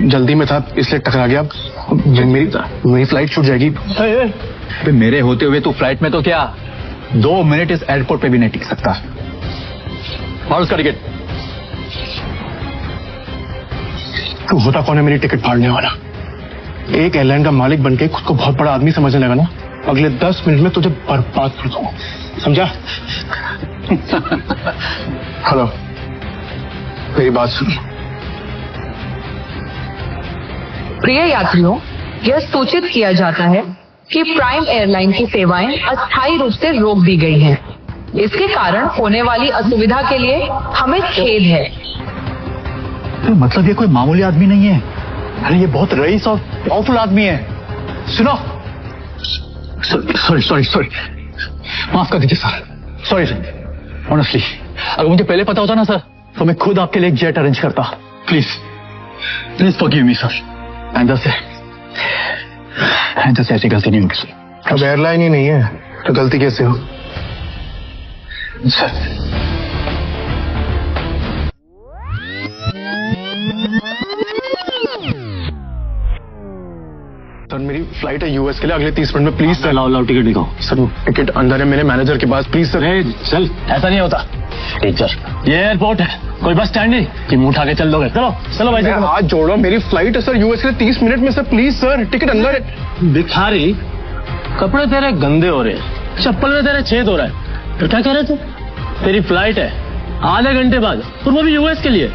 जल्दी में था इसलिए टकरा गया। मेरी फ्लाइट छूट जाएगी। मेरे होते हुए तू फ्लाइट में तो क्या 2 मिनट इस एयरपोर्ट पे भी नहीं टिक सकता। और उसका टिकट तू होता कौन है मेरी टिकट फाड़ने वाला? एक एयरलाइन का मालिक बनके खुद को बहुत बड़ा आदमी समझने लगा ना, अगले 10 मिनट में तुझे बर्बाद कर दूंगा, समझा? हेलो, मेरी बात सुन। प्रिय यात्रियों, यह सूचित किया जाता है कि प्राइम एयरलाइन की सेवाएं अस्थायी रूप से रोक दी गई हैं। इसके कारण होने वाली असुविधा के लिए हमें खेद है। तो मतलब ये कोई मामूली आदमी नहीं है, अरे ये बहुत रईस और पावरफुल आदमी है। सुनो, सॉरी, माफ कर दीजिए सर, सॉरी सर। ऑनेस्टली अगर मुझे पहले पता होता ना सर, तो मैं खुद आपके लिए एक जेट अरेंज करता। Please forgive me sir. आइंदा से ऐसी गलती नहीं होगी सर। अब एयरलाइन ही नहीं है तो गलती कैसे हो सर? सर मेरी फ्लाइट है यूएस के लिए अगले 30 मिनट में, प्लीज सर। लाओ टिकट दिखाओ सर। टिकट अंदर है मेरे मैनेजर के पास, प्लीज सर। चल, ऐसा नहीं होता टीचर, ये एयरपोर्ट है, कोई बस स्टैंड नहीं कि मुंह उठा के चल दोगे। चलो भाई, हाथ जोड़ो, मेरी फ्लाइट है सर यूएस के लिए 30 मिनट में सर, प्लीज सर। टिकट अंदर है। भिखारी, कपड़े तेरे गंदे हो रहे हैं, चप्पल में तेरे छेद हो रहा है, तो क्या कह रहे थे? तेरी फ्लाइट है आधे घंटे बाद, और वो भी यूएस के लिए।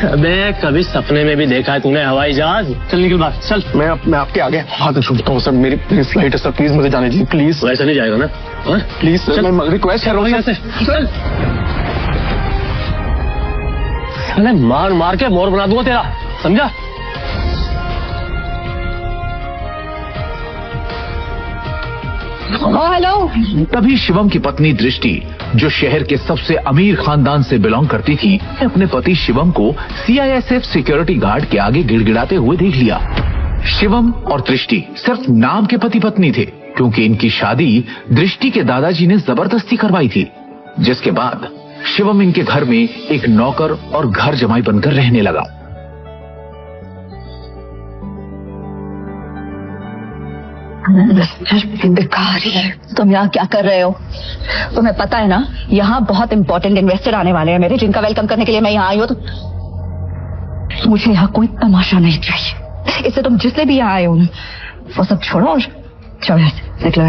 अबे कभी सपने में भी देखा है तूने हवाई जहाज? चल निकल बाहर, चल। मैं आपके आगे हाथ छूटता हूँ सर, मेरी फ्लाइट है सर, प्लीज मुझे जाने दीजिए प्लीज। वैसा नहीं जाएगा ना? प्लीज सर, मैं रिक्वेस्ट कर रहा हूँ। चल, अरे मार के मोर बना दूंगा तेरा, समझा? हेलो। तभी शिवम की पत्नी दृष्टि, जो शहर के सबसे अमीर खानदान से बिलोंग करती थी, अपने पति शिवम को सीआईएसएफ सिक्योरिटी गार्ड के आगे गिड़गिड़ाते हुए देख लिया। शिवम और दृष्टि सिर्फ नाम के पति पत्नी थे, क्योंकि इनकी शादी दृष्टि के दादाजी ने जबरदस्ती करवाई थी, जिसके बाद शिवम इनके घर में एक नौकर और घर जमाई बनकर रहने लगा। तुम यहाँ क्या कर रहे हो? तुम्हें पता है ना, यहाँ बहुत इंपॉर्टेंट इन्वेस्टर आने वाले हैं मेरे, जिनका वेलकम करने के लिए मैं यहाँ आई हूँ। तो मुझे यहाँ कोई तमाशा नहीं चाहिए, इससे तुम जिससे भी यहाँ आए हो वो सब छोड़ो और चलो निकलो।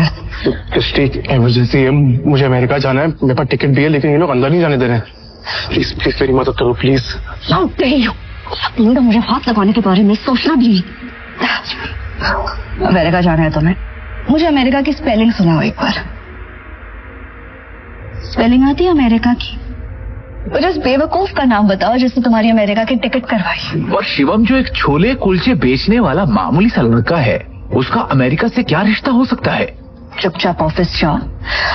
इमरजेंसी है, मुझे अमेरिका जाना है, मेरे पास टिकट भी है, लेकिन ये लोग अंदर नहीं जाने दे रहे हैं। प्लीज मेरी मदद करो प्लीज। मुझे हाथ लगाने के बारे में सोचना भी। अमेरिका जाना है तुम्हें? मुझे अमेरिका की स्पेलिंग सुनाओ एक बार। स्पेलिंग आती है अमेरिका की? मुझे उस बेवकूफ का नाम बताओ जिसने तुम्हारी अमेरिका की टिकट करवाई। और शिवम जो एक छोले कुलचे बेचने वाला मामूली सा लड़का है, उसका अमेरिका से क्या रिश्ता हो सकता है? चुपचाप ऑफिस जाओ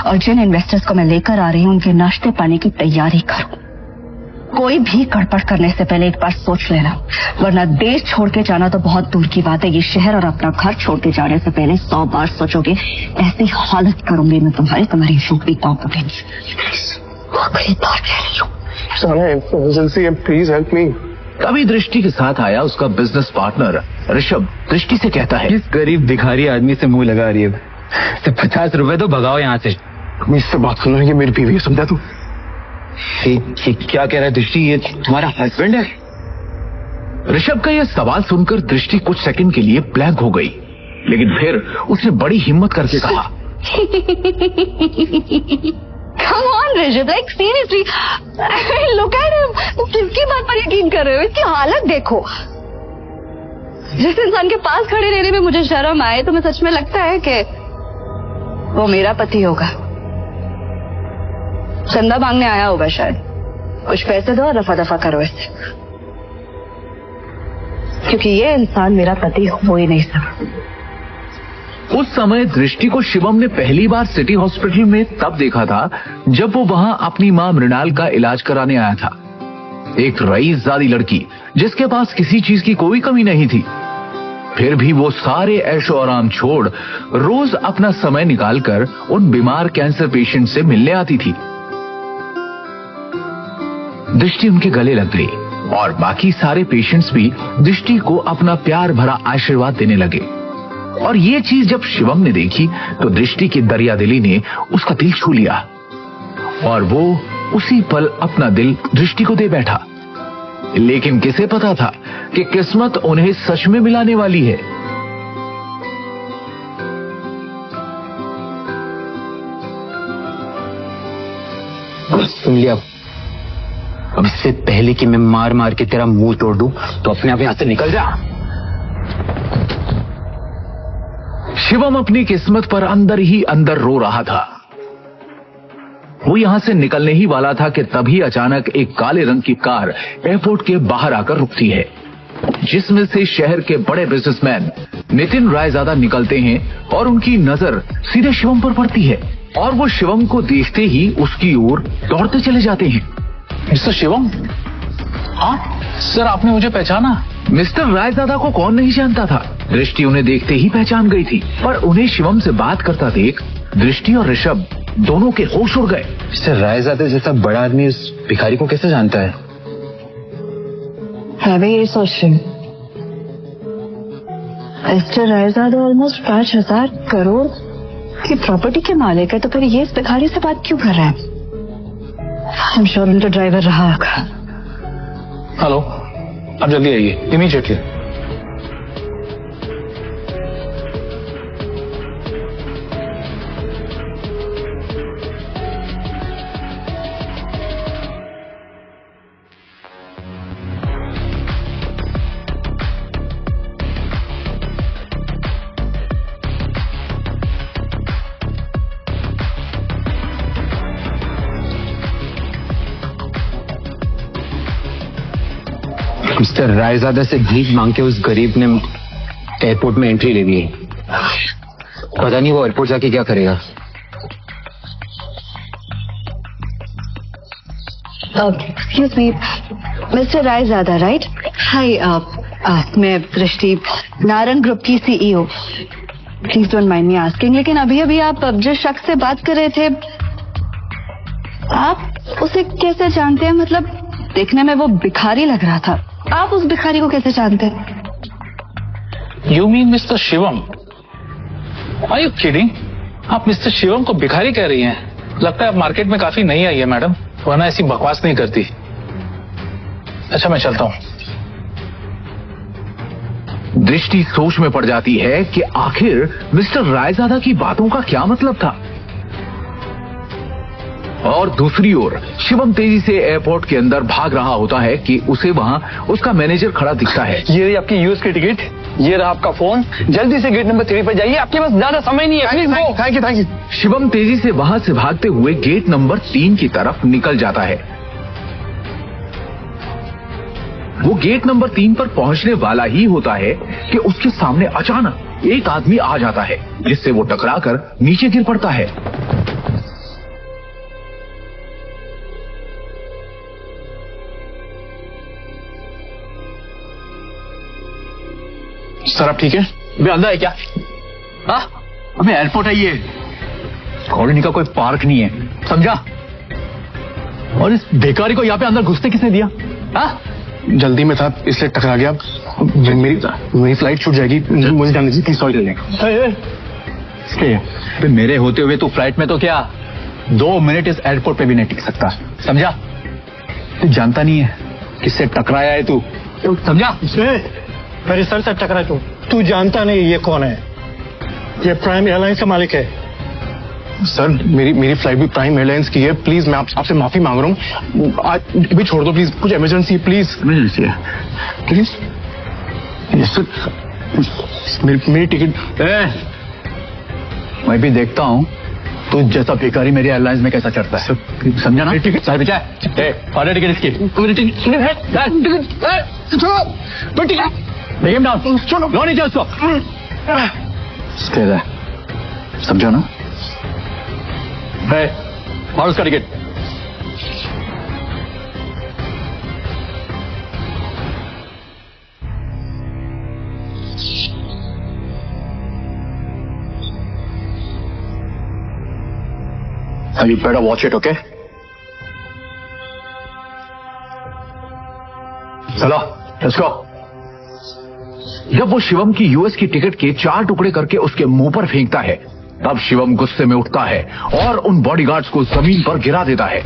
और जिन इन्वेस्टर्स को मैं लेकर आ रही हूँ उनके नाश्ते पानी की तैयारी करो। कोई भी गड़बड़ करने से पहले एक बार सोच लेना, वरना देश छोड़ के जाना तो बहुत दूर की बात है, ये शहर और अपना घर छोड़ के जाने से पहले 100 बार सोचोगे। ऐसी हालत करूंगी मैं तुम्हारी नौकरी पाऊंगी। आखिरी बार कह रही हूँ, इमरजेंसी है, प्लीज हेल्प मी। तभी दृष्टि के साथ आया उसका बिजनेस पार्टनर ऋषभ। दृष्टि से कहता है, इस गरीब भिखारी आदमी से मुंह लगा रही है, तो 50 रुपए तो भगाओ यहाँ से। इससे बात सुनो, ये मेरी बीवी है, समझा तू? क्या कह रहा है दृष्टि, ये तुम्हारा हस्बैंड है? ऋषभ का यह सवाल सुनकर दृष्टि कुछ सेकंड के लिए ब्लैंक हो गई, लेकिन फिर उसने बड़ी हिम्मत करके कहा, Come on, Rishabh, like seriously, I mean, look at him. तुम किसकी बात पर यकीन कर रहे हो? इसकी हालत देखो। जिस इंसान के पास खड़े रहने में मुझे शर्म आए, तुम्हें सच में लगता है कि वो मेरा पति होगा? चंदा मांगने आया होगा शायद, कुछ पैसे दो और रफा दफा करो इससे, क्योंकि ये इंसान मेरा पति हो ही नहीं सकता। उस समय दृष्टि को शिवम ने पहली बार सिटी हॉस्पिटल में तब देखा था जब वो वहां अपनी मां मृणाल का इलाज कराने आया था। एक रईसजादी लड़की जिसके पास किसी चीज की कोई कमी नहीं थी, फिर भी वो सारे ऐशो आराम छोड़ रोज अपना समय निकालकर उन बीमार कैंसर पेशेंट से मिलने आती थी। दृष्टि उनके गले लग गई और बाकी सारे पेशेंट्स भी दृष्टि को अपना प्यार भरा आशीर्वाद देने लगे। और ये चीज जब शिवम ने देखी तो दृष्टि की दरियादिली ने उसका दिल छू लिया और वो उसी पल अपना दिल दृष्टि को दे बैठा। लेकिन किसे पता था कि किस्मत उन्हें सच में मिलाने वाली है। सुन लिया, अब इससे पहले कि मैं मार मार के तेरा मुंह तोड़ दूं तो अपने आप यहां से निकल जा। शिवम अपनी किस्मत पर अंदर ही अंदर रो रहा था। वो यहां से निकलने ही वाला था कि तभी अचानक एक काले रंग की कार एयरपोर्ट के बाहर आकर रुकती है, जिसमें से शहर के बड़े बिजनेसमैन नितिन रायजादा निकलते हैं और उनकी नजर सीधे शिवम पर पड़ती है और वो शिवम को देखते ही उसकी ओर दौड़ते चले जाते हैं। मिस्टर शिवम? हाँ सर, आपने मुझे पहचाना? मिस्टर रायजादा को कौन नहीं जानता था। दृष्टि उन्हें देखते ही पहचान गई थी, पर उन्हें शिवम से बात करता देख दृष्टि और ऋषभ दोनों के होश उड़ गए। मिस्टर रायजादा जैसा बड़ा आदमी उस भिखारी को कैसे जानता है? मैं भी ये सोच रही हूँ। मिस्टर रायजादा ऑलमोस्ट 5,000 करोड़ की प्रॉपर्टी के मालिक है, तो फिर ये इस भिखारी से बात क्यों कर रहा है? I'm sure उनका ड्राइवर रहा होगा। हेलो, आप जल्दी आइए, इमीडिएटली। मिस्टर रायजादा से भीख मांग के उस गरीब ने एयरपोर्ट में एंट्री ले ली है। पता नहीं वो एयरपोर्ट जाके क्या करेगा। Excuse me, mister Raizada right? Hi, मैं दृष्टि, नारंग ग्रुप की CEO। Please don't mind me asking, लेकिन अभी अभी आप जिस शख्स से बात कर रहे थे, आप उसे कैसे जानते हैं? मतलब देखने में वो भिखारी लग रहा था, आप उस भिखारी को कैसे जानते हैं? You mean mister Shivam? Are you kidding? आप मिस्टर शिवम को भिखारी कह रही हैं? लगता है आप मार्केट में काफी नई आई है मैडम, वरना ऐसी बकवास नहीं करती। अच्छा, मैं चलता हूं। दृष्टि सोच में पड़ जाती है कि आखिर मिस्टर रायजादा की बातों का क्या मतलब था। और दूसरी ओर शिवम तेजी से एयरपोर्ट के अंदर भाग रहा होता है कि उसे वहां उसका मैनेजर खड़ा दिखता है। ये रही आपकी यूएस की टिकट, ये रहा आपका फोन, जल्दी से गेट नंबर 3 पर जाइए, आपके पास ज्यादा समय नहीं है। Thank you. शिवम तेजी से वहां से भागते हुए गेट नंबर 3 की तरफ निकल जाता है। वो गेट नंबर 3 पर पहुंचने वाला ही होता है कि उसके सामने अचानक एक आदमी आ जाता है, जिससे वो टकराकर नीचे गिर पड़ता है। सर आप ठीक है? अभी अंदर है क्या? हाँ, अभी एयरपोर्ट है ये, कॉलोनी का कोई पार्क नहीं है, समझा? और इस भिखारी को यहाँ पे अंदर घुसने किसने दिया? हाँ, जल्दी में था इसलिए टकरा गया। मेरी फ्लाइट छूट जाएगी, मुझे जाने दीजिए प्लीज। सॉरी। मेरे होते हुए तू फ्लाइट में तो क्या 2 मिनट इस एयरपोर्ट पे भी नहीं टिक सकता, समझा? तू जानता नहीं है किससे टकराया है तू, समझा? मेरे सर से टकरा तू जानता नहीं ये कौन है? ये प्राइम एयरलाइंस का मालिक है। सर मेरी फ्लाइट भी प्राइम एयरलाइंस की है, प्लीज मैं आपसे माफी मांग रहा हूँ, आज भी छोड़ दो प्लीज, कुछ इमरजेंसी है प्लीज। इमरजेंसी है प्लीज? सर मेरी टिकट। मैं भी देखता हूँ तू जैसा भिखारी मेरी एयरलाइंस में कैसा चढ़ता है, समझा ना? टिकट साहब टिकट इसकी, लो नीचे उसको, समझो ना? और उसका ticket. You better watch it, okay? चलो लेट्स गो। जब वो शिवम की यूएस की टिकट के 4 टुकड़े करके उसके मुंह पर फेंकता है, तब शिवम गुस्से में उठता है और उन बॉडीगार्ड्स को जमीन पर गिरा देता है।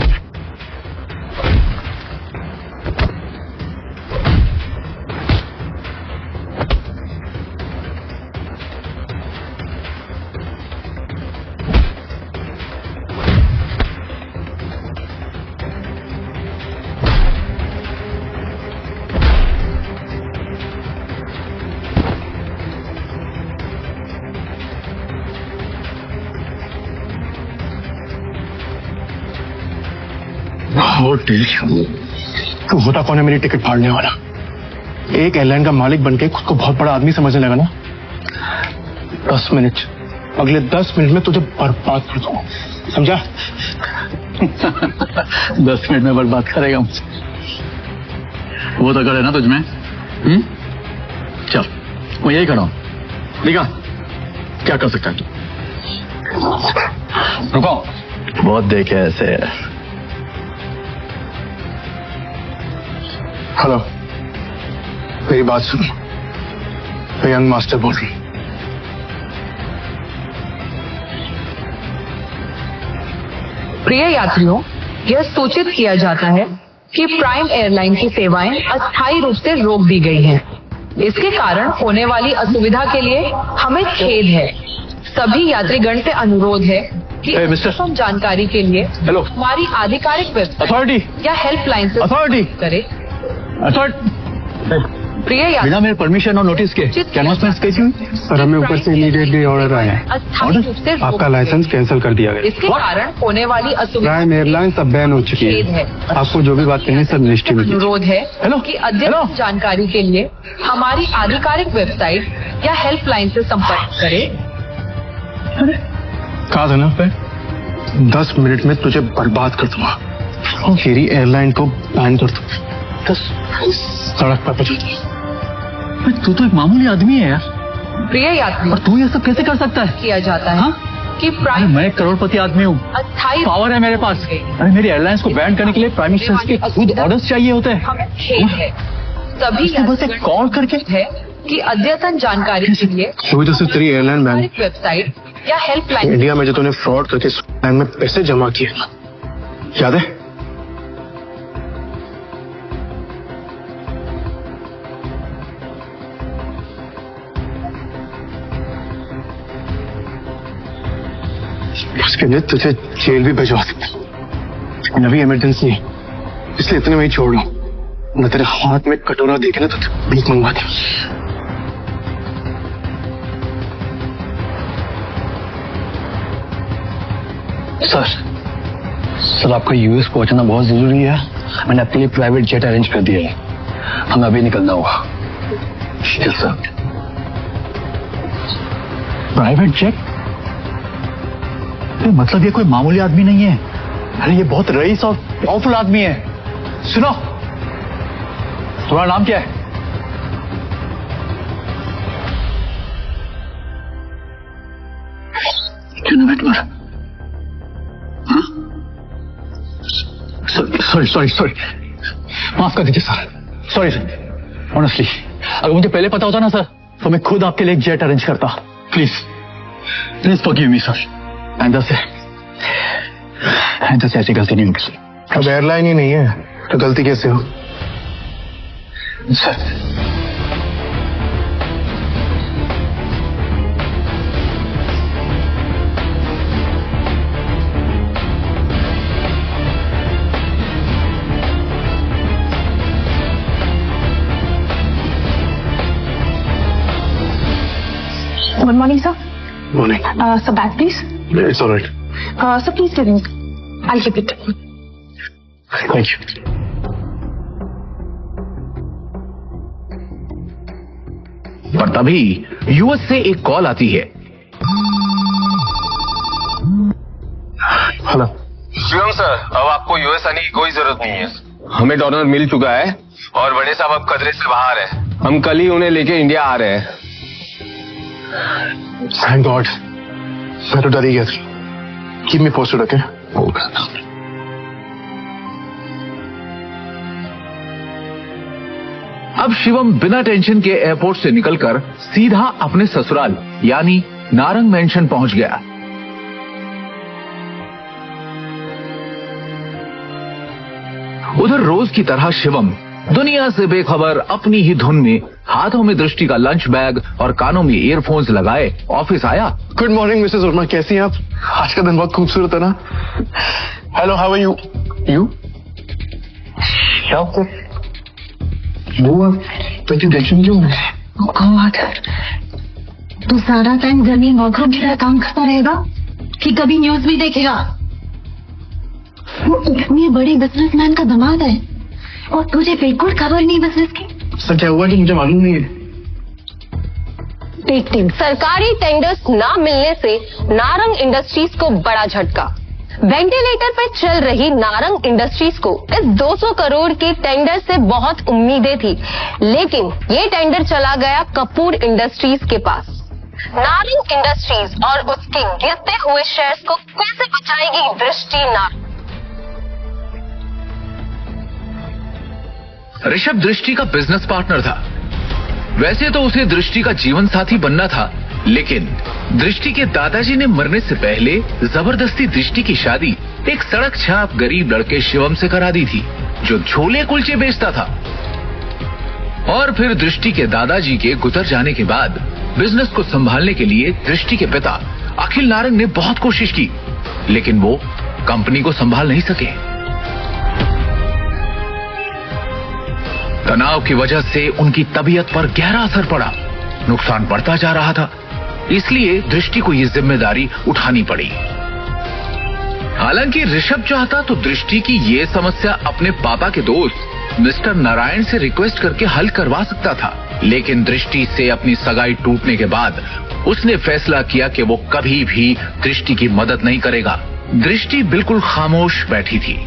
तू होता कौन है मेरी टिकट फाड़ने वाला? एक एयरलाइन का मालिक बनके खुद को बहुत बड़ा आदमी समझने लगा ना। 10 मिनट, अगले 10 मिनट में तुझे बर्बाद कर दूंगा, समझा? 10 मिनट में बर्बाद करेगा मुझे? वो तो करे ना तुझमें। चल मैं यही खड़ा हूं, दिखा क्या कर सकता है तू। रुको, बहुत देखे ऐसे। हेलो, मेरी बात सुन। मैं यंग मास्टर बोल रही हूँ। प्रिय यात्रियों, यह सूचित किया जाता है कि प्राइम एयरलाइन की सेवाएं अस्थायी रूप से रोक दी गई हैं। इसके कारण होने वाली असुविधा के लिए हमें खेद है। सभी यात्रीगण से अनुरोध है कि मिस्टर जानकारी के लिए हेलो हमारी आधिकारिक वेबसाइट अथॉरिटी या हेल्पलाइन से अथॉरिटी करें। प्रिय यात्री, बिना मेरे परमिशन और नोटिस के कैनवासमेंट कैसी हुई? सर, हमें ऊपर से इमीडिएटली ऑर्डर आया है। आपका लाइसेंस कैंसिल कर दिया गया। इसके कारण होने वाली असुविधा प्राइम एयरलाइन सब बैन हो चुकी है। आपको जो भी बात करनी है सब निश्चित में अनुरोध है कि अद्यतन जानकारी के लिए हमारी आधिकारिक वेबसाइट या हेल्पलाइन से संपर्क करें। कहा था ना, 10 मिनट में तुझे बर्बाद कर दूंगा। मेरी एयरलाइन को बैन कर दूंगा। सड़क पर पहुंचा। तू तो एक मामूली आदमी है यार। प्रिय यात्री, और तू ये सब कैसे कर सकता है? किया जाता है कि प्राइम मैं एक करोड़पति आदमी हूँ, अस्थायी पावर है मेरे पास। अरे मेरी एयरलाइंस को बैन करने के लिए प्राइम मिनिस्टर के खुद ऑर्डर्स चाहिए होते हैं। हमें खेद है। सभी बस एक कॉल करके है कि अद्यतन जानकारी के लिए वही तो सिर्फ तेरी एयरलाइन बैन। वेबसाइट या हेल्पलाइन इंडिया में जो तूने फ्रॉड करके लाइन में पैसे जमा किए, याद है? उसके लिए तुझे जेल भी भिजवा सकता, लेकिन अभी इमरजेंसी है, इसलिए इतने में ही छोड़ रहा हूं। न तेरे हाथ में कटोरा देखे ना तो भीख मंगवा दे। सर आपका यूएस पहुंचना बहुत जरूरी है। मैंने आपके लिए प्राइवेट जेट अरेंज कर दिया है, हमें अभी निकलना होगा। Yes sir. Private jet? मतलब ये कोई मामूली आदमी नहीं है। अरे ये बहुत रईस और पावरफुल आदमी है। सुनो, तुम्हारा नाम क्या है? सॉरी माफ कर दीजिए सर। सॉरी सर, ऑनेस्टली अगर मुझे पहले पता होता ना सर, तो मैं खुद आपके लिए एक जेट अरेंज करता। Please forgive me sir. आइंदा से ऐसी गलती नहीं होगी। अब एयरलाइन ही नहीं है तो गलती कैसे हो sir? Good morning, sir. Morning. Sir, bag, please. It's all right. Sir, please give me. I'll keep it. Thank you. पर तभी यूएस से एक कॉल आती है। हेलो शिवम सर, अब आपको यूएस आने की कोई जरूरत नहीं है। हमें डोनर मिल चुका है और बड़े साहब अब खतरे से बाहर है। हम कल ही उन्हें लेके इंडिया आ रहे हैं। थैंक गॉड, मैं तो डर ही गया था। Keep me posted, okay? अब शिवम बिना टेंशन के एयरपोर्ट से निकलकर सीधा अपने ससुराल यानी नारंग मेंशन पहुंच गया। उधर रोज की तरह शिवम दुनिया से बेखबर अपनी ही धुन में हाथों में दृष्टि का लंच बैग और कानों में ईयरफोन्स लगाए ऑफिस आया। गुड मॉर्निंग मिसेस वर्मा, कैसी हैं आप? आज का दिन बहुत खूबसूरत है ना? Hello, how are you? You tension क्यों है? गॉड, तू सारा टाइम घर में नौकरों की तरह काम करता रहेगा कि कभी न्यूज भी देखेगा? वो इतनी बड़ी बिजनेसमैन का दामाद है और तुझे बिल्कुल खबर नहीं बिजनेस की। सर क्या हुआ कि मुझे मालूम नहीं है। सरकारी टेंडर्स ना मिलने से नारंग इंडस्ट्रीज को बड़ा झटका। वेंटिलेटर पर चल रही नारंग इंडस्ट्रीज को इस 200 करोड़ के टेंडर से बहुत उम्मीदें थी, लेकिन ये टेंडर चला गया कपूर इंडस्ट्रीज के पास। नारंग इंडस्ट्रीज और उसके गिरते हुए शेयर्स को कैसे बचाएगी दृष्टि नारंग? ऋषभ दृष्टि का बिजनेस पार्टनर था। वैसे तो उसे दृष्टि का जीवन साथी बनना था, लेकिन दृष्टि के दादाजी ने मरने से पहले जबरदस्ती दृष्टि की शादी एक सड़क छाप गरीब लड़के शिवम से करा दी थी, जो छोले कुलचे बेचता था। और फिर दृष्टि के दादाजी के गुजर जाने के बाद बिजनेस को संभालने के लिए दृष्टि के पिता अखिल नारंग ने बहुत कोशिश की, लेकिन वो कंपनी को संभाल नहीं सके। तनाव की वजह से उनकी तबीयत पर गहरा असर पड़ा, नुकसान बढ़ता जा रहा था, इसलिए दृष्टि को ये जिम्मेदारी उठानी पड़ी। हालांकि ऋषभ चाहता तो दृष्टि की ये समस्या अपने पापा के दोस्त मिस्टर नारायण से रिक्वेस्ट करके हल करवा सकता था, लेकिन दृष्टि से अपनी सगाई टूटने के बाद उसने फैसला किया कि वो कभी भी दृष्टि की मदद नहीं करेगा। दृष्टि बिल्कुल खामोश बैठी थी।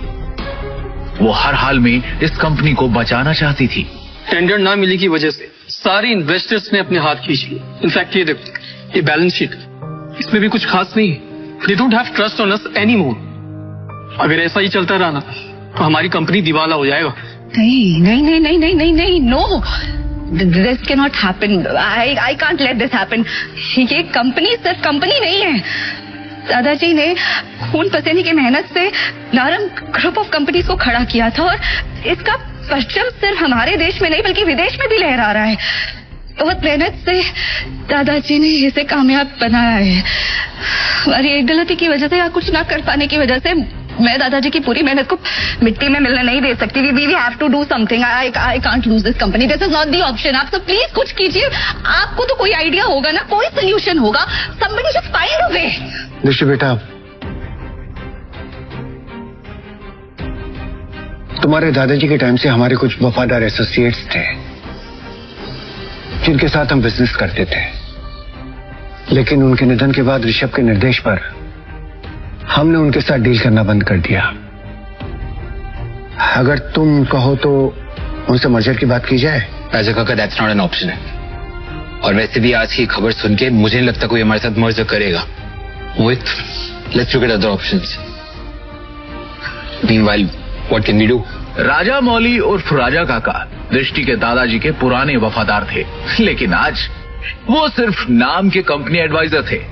वो हर हाल में इस कंपनी को बचाना चाहती थी। टेंडर ना मिलने की वजह से सारे इन्वेस्टर्स ने अपने हाथ खींच लिए। इनफैक्ट ये देखो, ये बैलेंस शीट, इसमें भी कुछ खास नहीं है। They don't have trust on us any more. अगर ऐसा ही चलता रहा ना तो हमारी कंपनी दिवाला हो जाएगा। नहीं नहीं नहीं नहीं नहीं नहीं नहीं, no, this can not happen. I can't let this happen. ये कंपनी सिर्फ कंपनी नहीं है। दादाजी ने खून पसीने की मेहनत से नारंग ग्रुप ऑफ कंपनीज को खड़ा किया था और इसका परचम सिर्फ हमारे देश में नहीं बल्कि विदेश में भी लहरा रहा है। बहुत मेहनत से दादाजी ने इसे कामयाब बनाया है। हमारी एक गलती की वजह से या कुछ ना कर पाने की वजह से मैं दादाजी की पूरी मेहनत को मिट्टी में मिलने नहीं दे सकती। We have to do something. I can't lose this company. This is not the option. आप सब प्लीज कुछ कीजिए। आपको तो कोई आइडिया होगा ना, कोई सोल्यूशन होगा। समबडी जस्ट फाइंड अ वे। दृष्टि बेटा, तुम्हारे दादाजी के टाइम से हमारे कुछ वफादार एसोसिएट्स थे जिनके साथ हम बिजनेस करते थे, लेकिन उनके निधन के बाद ऋषभ के निर्देश पर हमने उनके साथ डील करना बंद कर दिया। अगर तुम कहो तो उनसे मर्जर की बात की जाए। राजा काका, दैट्स नॉट एन ऑप्शन है। और वैसे भी आज की खबर सुन के मुझे नहीं लगता कोई हमारे साथ मर्जर करेगा। Mohit, let's look at other options. Meanwhile, what can we do? Raja Mauli उर्फ राजा काका दृष्टि के दादाजी के पुराने वफादार थे, लेकिन आज वो सिर्फ नाम के कंपनी एडवाइजर थे।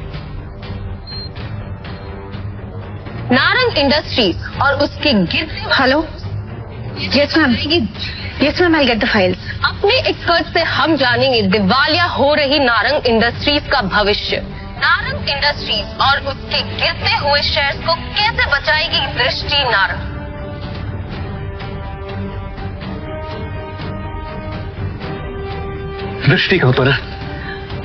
नारंग इंडस्ट्रीज और उसके गिरते। Hello, yes ma'am, yes ma'am, I get the files. अपने एक्सपर्ट से हम जानेंगे दिवालिया हो रही नारंग इंडस्ट्रीज का भविष्य। नारंग इंडस्ट्रीज और उसके गिरते हुए शेयर्स को कैसे बचाएगी दृष्टि नारंग? दृष्टि कहो तो ना।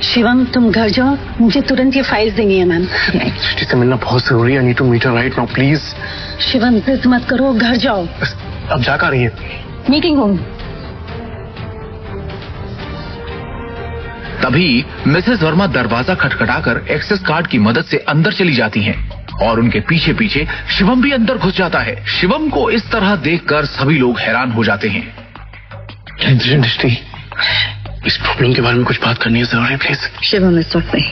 शिवम, तुम घर जाओ, मुझे तुरंत ये फाइल्स देनी है मैम। दृष्टि से मिलना बहुत जरूरी है। I need to meet her right now, please. Shivam, जिद मत करो, घर जाओ। अब जा कर रही है? Meeting room. तभी मिसेस वर्मा दरवाजा खटखटाकर एक्सेस कार्ड की मदद से अंदर चली जाती हैं और उनके पीछे पीछे शिवम भी अंदर घुस जाता है। शिवम को इस तरह देखकर सभी लोग हैरान हो जाते हैं। दृष्टि, इस प्रॉब्लम के बारे में कुछ बात करनी है जरूरी, प्लीज। शिवम, इस वक्त नहीं।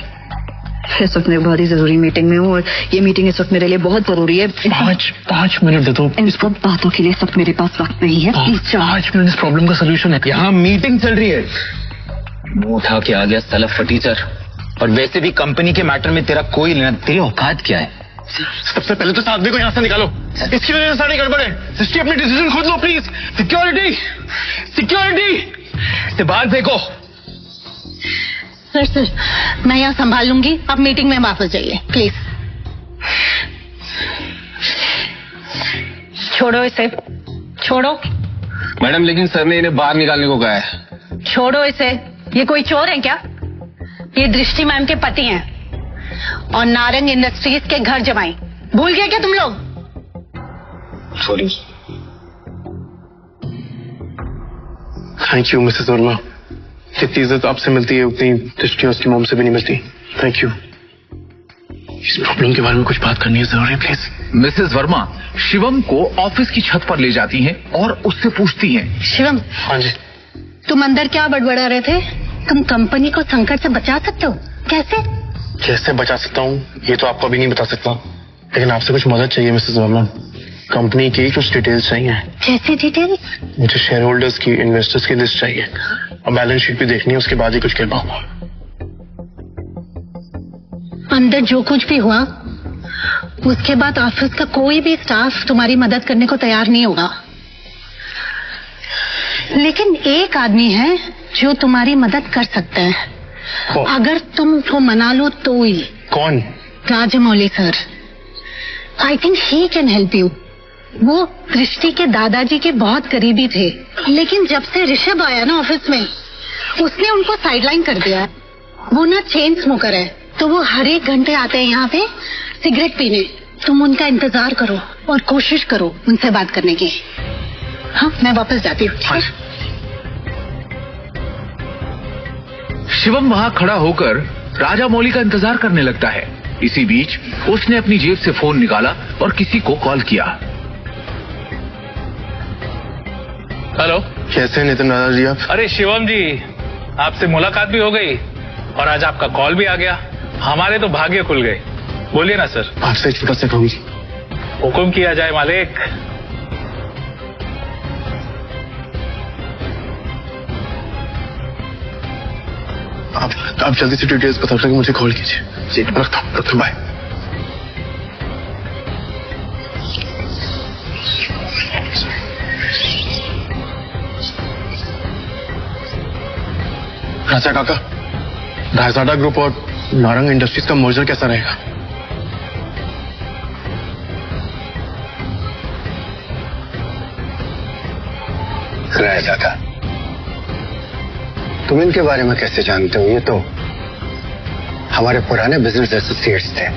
इस वक्त मैं बहुत ही जरूरी मीटिंग में हूँ और ये मीटिंग इस वक्त मेरे लिए बहुत जरूरी है। 5 मिनट दे दो। इन सब बातों के लिए सब मेरे पास वक्त नहीं है। प्लीज 5 मिनट इस प्रॉब्लम का सोल्यूशन है। यहाँ मीटिंग चल रही है। मुंह उठा के आ गया साला फटीचर। और वैसे भी कंपनी के मैटर में तेरा कोई लेना, तेरी औकात क्या है? सबसे पहले तो साध्वी को यहाँ से निकालो। इसकी वजह से सारी गड़बड़ है। सृष्टि अपनी डिसीजन खुद लो प्लीज। सिक्योरिटी से बाहर देखो। सर मैं यहाँ संभाल लूंगी, आप मीटिंग में वापस जाइए प्लीज। छोड़ो इसे, छोड़ो। मैडम लेकिन सर ने इन्हें बाहर निकालने को कहा है। छोड़ो इसे, ये कोई चोर है क्या? ये दृष्टि मैम के पति हैं और नारंग इंडस्ट्रीज के घर जमाई। भूल गए क्या तुम लोग? Sorry. Thank you Mrs Verma. जितनी इज्जत आपसे मिलती है उतनी दृष्टि उसकी मॉम से भी नहीं मिलती। Thank you. इस प्रॉब्लम के बारे में कुछ बात करनी है जरूर है प्लीज। मिसेस वर्मा शिवम को ऑफिस की छत पर ले जाती हैं और उससे पूछती हैं। शिवम। हाँ जी। तुम अंदर क्या बड़बड़ा रहे थे? तुम कंपनी को संकट से बचा सकते हो, कैसे बचा सकता हूँ ये तो आपको अभी नहीं बता सकता, लेकिन आपसे कुछ मदद चाहिए मिसेस वर्मा। कंपनी की कुछ डिटेल्स चाहिए। कैसे डिटेल्स? मुझे शेयर होल्डर्स की, इन्वेस्टर्स की लिस्ट चाहिए और बैलेंस शीट भी देखनी है, उसके बाद ही कुछ कह पाऊंगा। अंदर जो कुछ भी हुआ उसके बाद ऑफिस का कोई भी स्टाफ तुम्हारी मदद करने को तैयार नहीं होगा, लेकिन एक आदमी है जो तुम्हारी मदद कर सकता है अगर तुम उसको मना लो तो ही। कौन? Rajamouli sir. I think he can help you. वो दृष्टि के दादाजी के बहुत करीबी थे, लेकिन जब से ऋषभ आया ना ऑफिस में उसने उनको साइडलाइन कर दिया। वो ना चेन स्मोकर है, तो वो हर एक घंटे आते हैं यहाँ पे सिगरेट पीने। तुम उनका इंतजार करो और कोशिश करो उनसे बात करने की। हाँ मैं वापस जाती हूँ। शिवम वहां खड़ा होकर राजा मौली का इंतजार करने लगता है। इसी बीच उसने अपनी जेब से फोन निकाला और किसी को कॉल किया। हेलो। कैसे नितिन दादाजी आप? अरे शिवम जी, आपसे मुलाकात भी हो गई और आज आपका कॉल भी आ गया। हमारे तो भाग्य खुल गए। बोलिए ना सर। आपसे छोटा सा कहूँ। हुक्म किया जाए मालिक। आप जल्दी से डिटेल्स बता कर मुझे कॉल कीजिए। जी रखता हूँ। बाय। राजा काका, रायजादा ग्रुप और नारंग इंडस्ट्रीज का मर्जर कैसा रहेगा? रायजादा, तुम इनके बारे में कैसे जानते हो? ये तो हमारे पुराने बिजनेस एसोसिएट्स थे।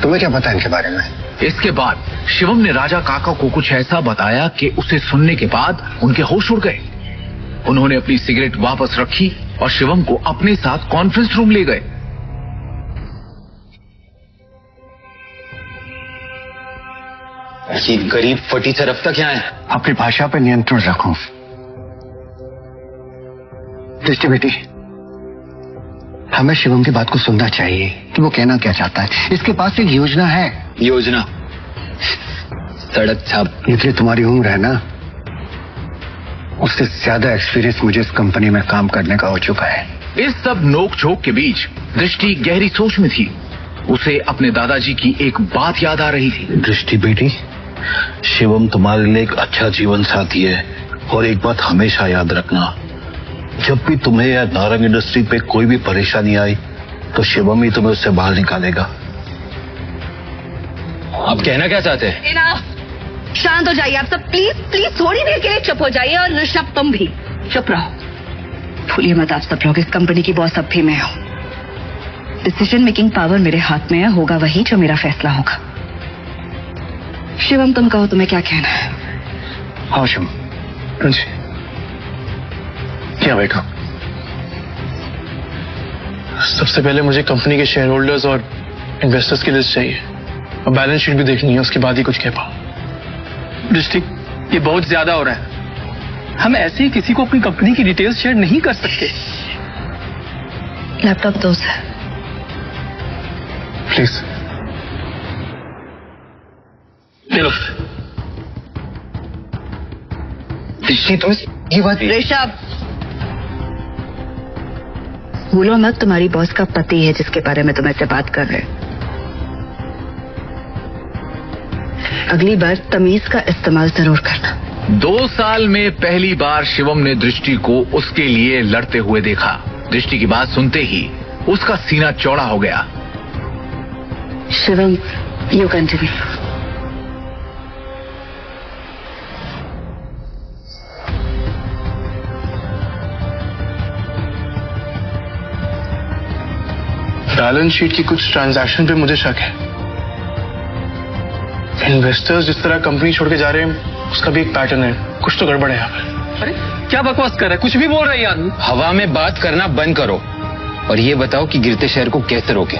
तुम्हें क्या पता इनके बारे में? इसके बाद शिवम ने राजा काका को कुछ ऐसा बताया कि उसे सुनने के बाद उनके होश उड़ गए। उन्होंने अपनी सिगरेट वापस रखी और शिवम को अपने साथ कॉन्फ्रेंस रूम ले गए। ये गरीब फटीचर अब तक यहाँ है। अपनी भाषा पर नियंत्रण रखो। दृष्टि बेटी, हमें शिवम की बात को सुनना चाहिए कि वो कहना क्या चाहता है। इसके पास एक योजना है। योजना? सड़क छाप। जितनी तुम्हारी उम्र है ना, उससे ज्यादा एक्सपीरियंस मुझे इस कंपनी में काम करने का हो चुका है। इस सब नोक झोंक के बीच दृष्टि गहरी सोच में थी। उसे अपने दादाजी की एक बात याद आ रही थी। दृष्टि बेटी, शिवम तुम्हारे लिए एक अच्छा जीवन साथी है और एक बात हमेशा याद रखना, जब भी तुम्हें या नारंग इंडस्ट्री पे कोई भी परेशानी आई तो शिवम ही तुम्हें उससे बाहर निकालेगा। आप कहना क्या चाहते हैं? शांत हो जाइए आप सब, प्लीज प्लीज थोड़ी देर के लिए चुप हो जाइए। और ऋषभ तुम भी चुप रहो। भूलिए मत आप सब लोग, इस कंपनी की बॉस अब भी मैं हूं। डिसीजन मेकिंग पावर मेरे हाथ में है, होगा वही जो मेरा फैसला होगा। शिवम तुम कहो तुम्हें क्या कहना है? हाँ शिवम। क्या बैठा? सबसे पहले मुझे कंपनी के शेयर होल्डर्स और इन्वेस्टर्स की लिस्ट चाहिए और बैलेंस शीट भी देखनी है, उसके बाद ही कुछ कह पाऊं। दृष्टि, ये बहुत ज्यादा हो रहा है। हम ऐसे ही किसी को अपनी कंपनी की डिटेल्स शेयर नहीं कर सकते। लैपटॉप दो सर। प्लीज चलो दृष्टि, तुम्हें ये बात ऋषभ, भूलो मत तुम्हारी बॉस का पति है जिसके बारे में तुम ऐसे बात कर रहे हो। अगली बार तमीज का इस्तेमाल जरूर करना। 2 साल में पहली बार शिवम ने दृष्टि को उसके लिए लड़ते हुए देखा। दृष्टि की बात सुनते ही उसका सीना चौड़ा हो गया। Shivam, you continue. Balance sheet की कुछ ट्रांजैक्शन पे मुझे शक है। इन्वेस्टर्स जिस तरह कंपनी छोड़ के जा रहे हैं उसका भी एक पैटर्न है। कुछ तो गड़बड़ है यहाँ पर। अरे क्या बकवास कर रहा है, कुछ भी बोल रहा है यार। हवा में बात करना बंद करो और ये बताओ कि गिरते शेयर को कैसे रोके।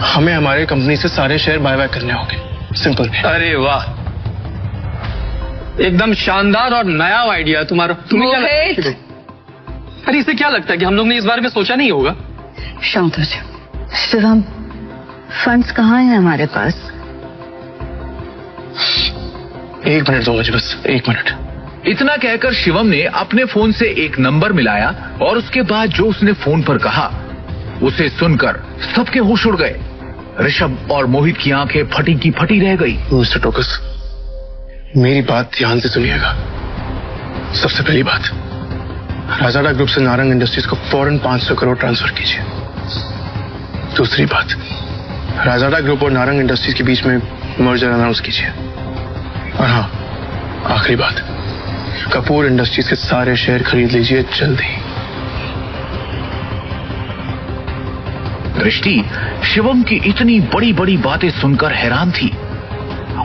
हमें हमारे कंपनी से सारे शेयर बायबैक करने होंगे। सिंपल। अरे वाह, एकदम शानदार और नया आइडिया तुम्हारा। तुम्हें क्या लगता है? अरे इसे क्या लगता है कि हम लोग ने इस बारे में सोचा नहीं होगा? शांत हो जाओ। शिवम, फंड्स कहाँ हैं हमारे पास? 1 मिनट दो मुझे, बस 1 मिनट। इतना कहकर शिवम ने अपने फोन से एक नंबर मिलाया और उसके बाद जो उसने फोन पर कहा उसे सुनकर सबके होश उड़ गए। ऋषभ और मोहित की आंखें फटी की फटी रह गई। मिस्टर टोकस, मेरी बात ध्यान से सुनिएगा। सबसे पहली बात, राजाडा ग्रुप से नारंग इंडस्ट्रीज को फौरन 500 करोड़ ट्रांसफर कीजिए। दूसरी बात, राजाडा ग्रुप और नारंग इंडस्ट्रीज के बीच में मर्जर अनाउंस कीजिए। और हाँ, आखिरी बात, कपूर इंडस्ट्रीज के सारे शेयर खरीद लीजिए जल्दी। दृष्टि शिवम की इतनी बड़ी बड़ी बातें सुनकर हैरान थी।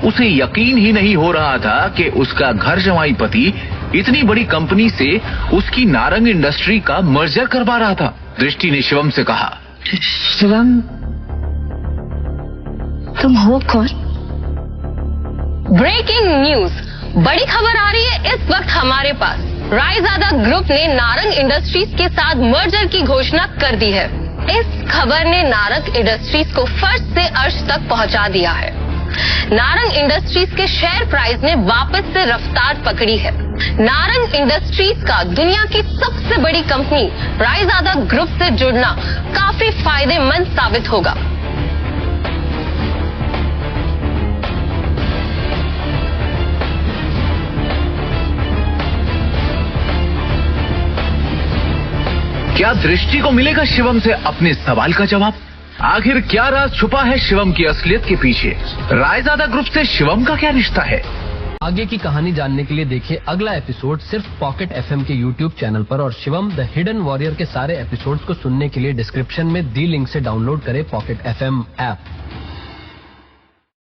उसे यकीन ही नहीं हो रहा था कि उसका घर जमाई पति इतनी बड़ी कंपनी से उसकी नारंग इंडस्ट्री का मर्जर करवा रहा था। दृष्टि ने शिवम से कहा, शिवम, तुम हो कौन? ब्रेकिंग न्यूज, बड़ी खबर आ रही है इस वक्त हमारे पास। रायजादा ग्रुप ने नारंग इंडस्ट्रीज के साथ मर्जर की घोषणा कर दी है। इस खबर ने नारंग इंडस्ट्रीज को फर्श से अर्श तक पहुंचा दिया है। नारंग इंडस्ट्रीज के शेयर प्राइस ने वापस से रफ्तार पकड़ी है। नारंग इंडस्ट्रीज का दुनिया की सबसे बड़ी कंपनी रायजादा ग्रुप से जुड़ना काफी फायदेमंद साबित होगा। क्या दृष्टि को मिलेगा शिवम से अपने सवाल का जवाब? आखिर क्या राज छुपा है शिवम की असलियत के पीछे? रायजादा ग्रुप से शिवम का क्या रिश्ता है? आगे की कहानी जानने के लिए देखिए अगला एपिसोड सिर्फ पॉकेट एफएम के यूट्यूब चैनल पर। और शिवम द हिडन वॉरियर के सारे एपिसोड्स को सुनने के लिए डिस्क्रिप्शन में दी लिंक से डाउनलोड करें पॉकेट एफएम ऐप।